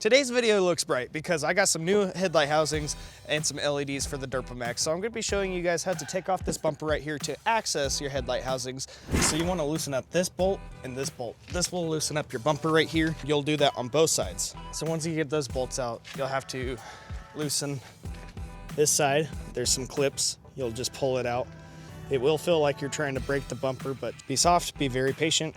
Today's video looks bright because I got some new headlight housings and some LEDs for the Duramax. So I'm gonna be showing you guys how to take off this bumper right here to access your headlight housings. So you wanna loosen up this bolt and this bolt. This will loosen up your bumper right here. You'll do that on both sides. So once you get those bolts out, you'll have to loosen this side. There's some clips. You'll just pull it out. It will feel like you're trying to break the bumper, but be soft, be very patient.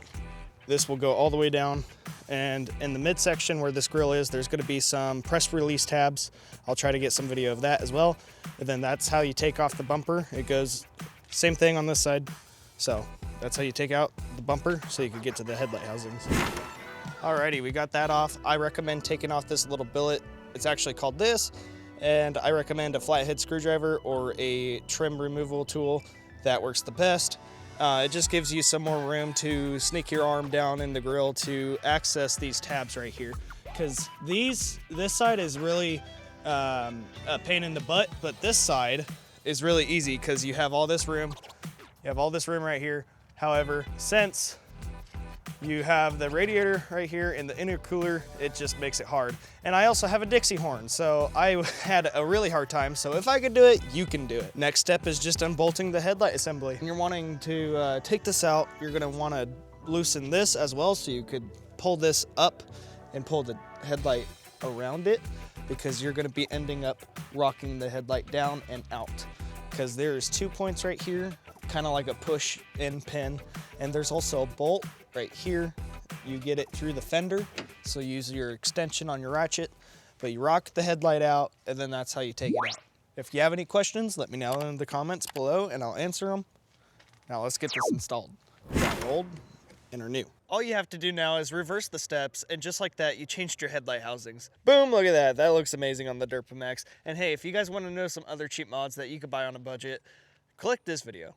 This will go all the way down, and in the midsection where this grill is, there's gonna be some press release tabs. I'll try to get some video of that as well. And then that's how you take off the bumper. It goes same thing on this side. So that's how you take out the bumper so you can get to the headlight housings. Alrighty, we got that off. I recommend taking off this little billet. It's actually called this, and I recommend a flathead screwdriver or a trim removal tool. That works the best. It just gives you some more room to sneak your arm down in the grill to access these tabs right here. Because this side is really a pain in the butt, but this side is really easy because you have all this room. You have all this room right here. However, since you have the radiator right here and the intercooler, it just makes it hard. And I also have a Dixie horn, so I had a really hard time. So if I could do it, you can do it. Next step is just unbolting the headlight assembly. When you're wanting to take this out, you're gonna wanna loosen this as well, so you could pull this up and pull the headlight around it, because you're gonna be ending up rocking the headlight down and out. Because there's 2 points right here, kind of like a push-in pin, and there's also a bolt right here. You get it through the fender, so use your extension on your ratchet, but you rock the headlight out, and then that's how you take it out. If you have any questions, let me know in the comments below, and I'll answer them. Now let's get this installed. Got old and our new. All you have to do now is reverse the steps, and just like that, you changed your headlight housings. Boom, look at that. That looks amazing on the Duramax. And hey, if you guys want to know some other cheap mods that you could buy on a budget, click this video.